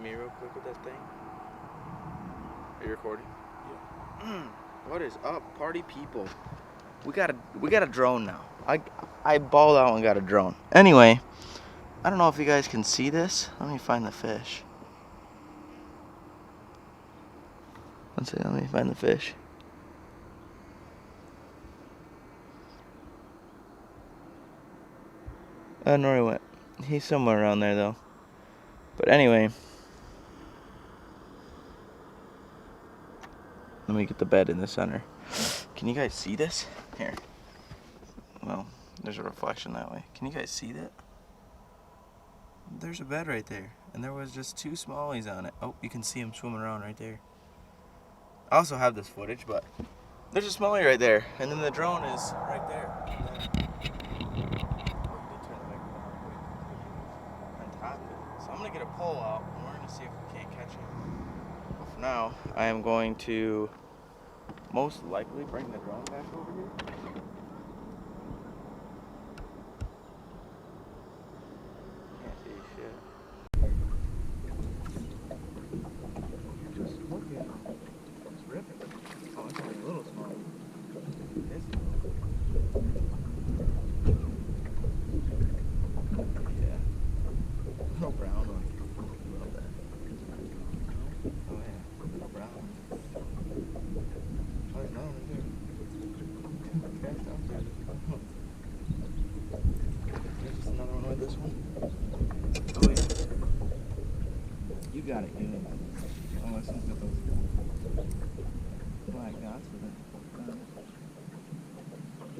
me real quick with that thing? Are you recording? Yeah. What is up, party people? We got a drone now. I balled out and got a drone. Anyway, I don't know if you guys can see this. Let me find the fish. Let's see. Let me find the fish. I don't know where he went. He's somewhere around there though. But anyway, let me get the bed in the center. Can you guys see this? Here. Well, there's a reflection that way. Can you guys see that? There's a bed right there. And there was just 2 smallies on it. Oh, you can see them swimming around right there. I also have this footage, but there's a smallie right there. And then the drone is right there. So I'm gonna get a pole out and we're gonna see if we can't catch him. But for now, I am going to most likely bring the drone back over here. Can't see shit. Just look at him. It's ripping. Oh, it's only a little small. This is no brown one. Love that. Oh yeah, no brown one. Oh, there's another one right there. Cast out there. There's just another one with this one. Oh yeah. You got it, dude. Oh, this one's got those black dots with it.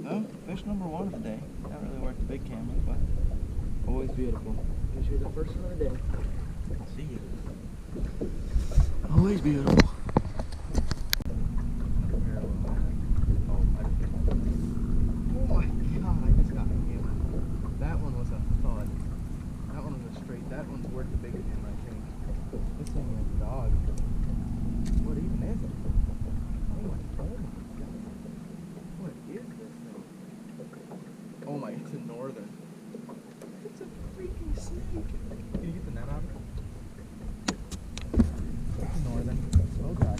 Oh, fish number 1 of the day. Not really worth the big camera, but always beautiful. Because you're the first one of the day. See you. Always beautiful. Oh my god, I just got him. That one was a thud. That one was a straight. That one's worth the big camera, I think. This thing is a dog. What even is it? Oh my god. What is this thing? Oh my, it's a northern. It's a freaking snake. Can you get the net out of it? Northern. Oh god.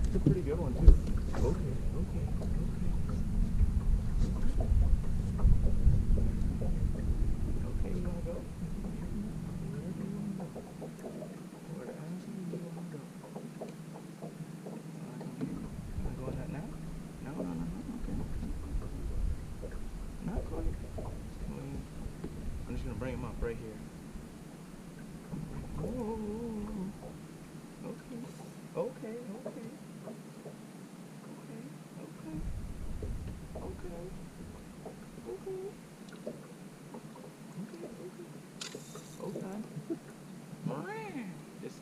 It's a pretty good one too. Okay. Okay, you wanna go? Not quite. I'm just gonna bring him up right here. Oh, okay.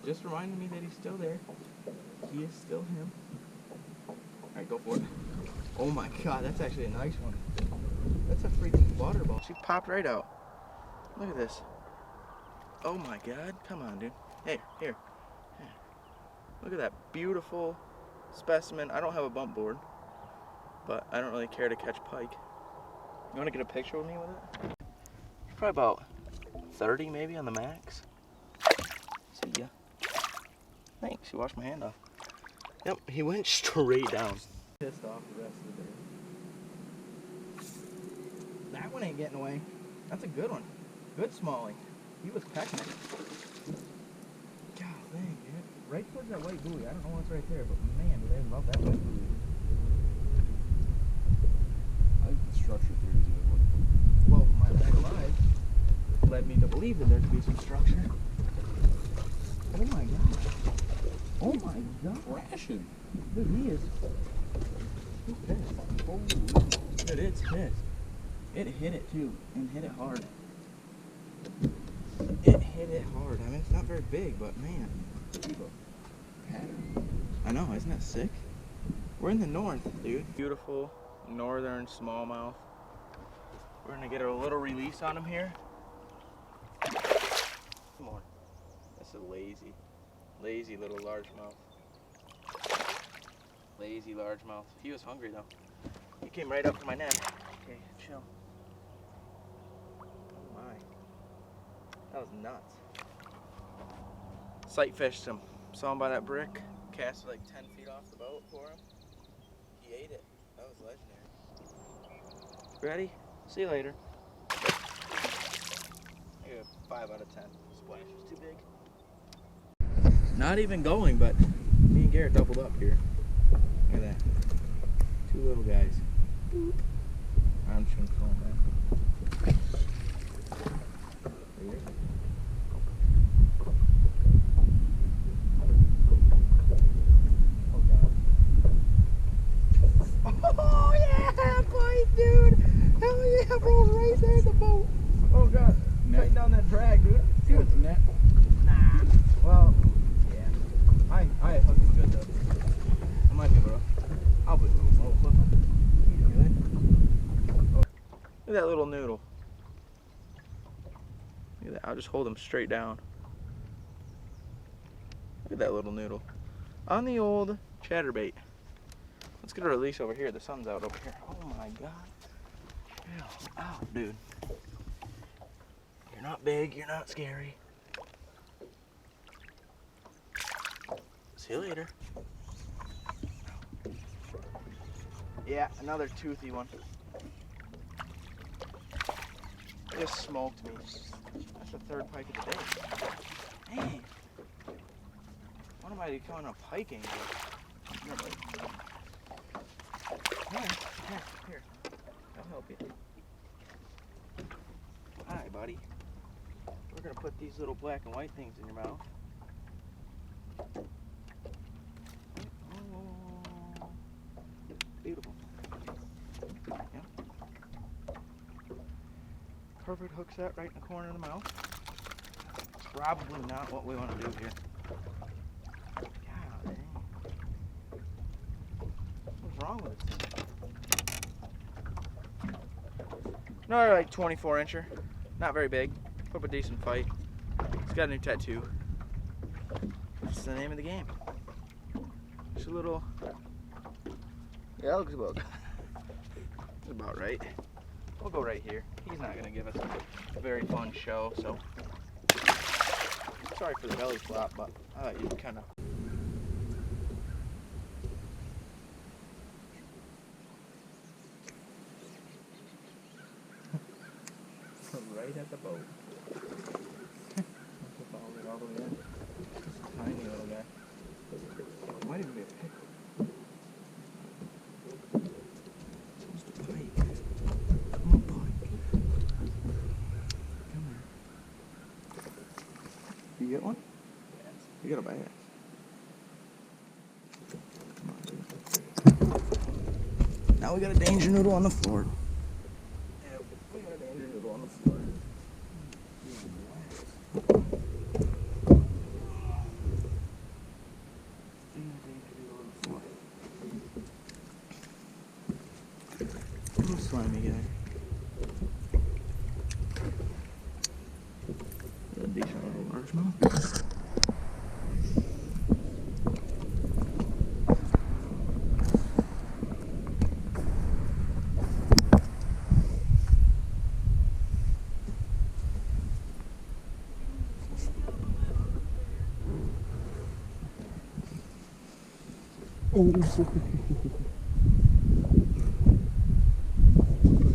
Just reminding me that he's still there. He is still him. Alright, go for it. Oh my god, that's actually a nice one. That's a freaking water ball. She popped right out. Look at this. Oh my god. Come on, dude. Hey, here. Look at that beautiful specimen. I don't have a bump board, but I don't really care to catch pike. You want to get a picture with me with it? It's probably about 30 maybe on the max. See ya. Thanks, you washed my hand off. Yep, he went straight down. Pissed off the rest of the day. That one ain't getting away. That's a good one. Good smallie. He was pecking it. God dang, dude. Right towards that white buoy. I don't know what's right there, but man, do they love that white buoy. I think the structure theory is a good one. Well, my bag of lies led me to believe that there could be some structure. Oh my god. Oh my god. Crashing. Dude, he's pissed. Holy. Dude, it's pissed. It hit it too, and hit it hard. It hit it hard. I mean, it's not very big, but man. I know, isn't that sick? We're in the north, dude. Beautiful northern smallmouth. We're gonna get a little release on him here. Come on. That's a lazy little largemouth. Lazy largemouth. He was hungry though. He came right up to my neck. Okay, chill. Oh my. That was nuts. Sight fished him. Saw him by that brick. Cast like 10 feet off the boat for him. He ate it. That was legendary. Ready? See you later. I give it a 5 out of 10. Splash was too big. Not even going, but me and Garrett doubled up here. Look at that. 2 little guys. Boop. I'm just gonna call them that. Oh yeah, boy, dude! Hell yeah, bro, right there in the boat. Oh god, tighten down that drag, dude. Dude, net. Nah. Well, yeah. I hooked him good though. I might be, bro. I'll be a little boat flip him. He's good. Oh. Look at that little noodle. Look at that. I'll just hold him straight down. Look at that little noodle. On the old chatterbait. Let's get a release over here. The sun's out over here. Oh my god. Chill out, dude. You're not big. You're not scary. See you later. Yeah, another toothy one. Just smoked me. That's the 3rd pike of the day. Hey. What am I calling a pike angler? Here. I'll help you. Hi, buddy. We're gonna put these little black and white things in your mouth. Oh, beautiful. Yeah. Perfect hook set right in the corner of the mouth. Probably not what we want to do here. God dang. What's wrong with this thing? Another like 24 incher. Not very big. Put up a decent fight. It's got a new tattoo. That's the name of the game. Just a little. Yeah, looks about. That's about right. We'll go right here. He's not gonna give us a very fun show, so. Sorry for the belly flop, but I thought you'd kind of. Right at the boat. Follow it all the way in. Just a tiny little guy. It might even be a pickle. It's supposed to bite. Come on, bite. Come here. You get one? Yes. You got a bass. Now we got a danger noodle on the floor. Yep, we got a danger noodle on the floor. Little slimy guy. A decent little largemouth. Oh,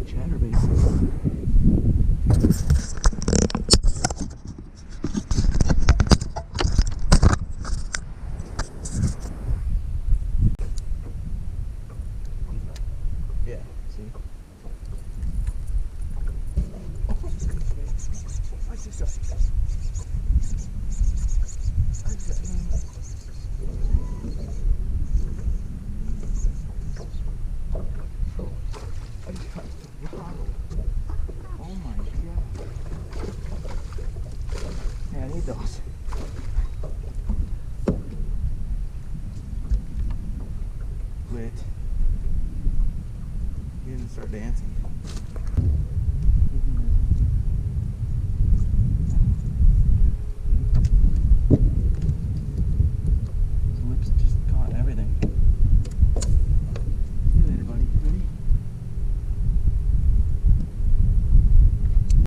chatterbait. Yeah, see? I see something. Oh my god. Yeah, I need those. Quit. You didn't start dancing.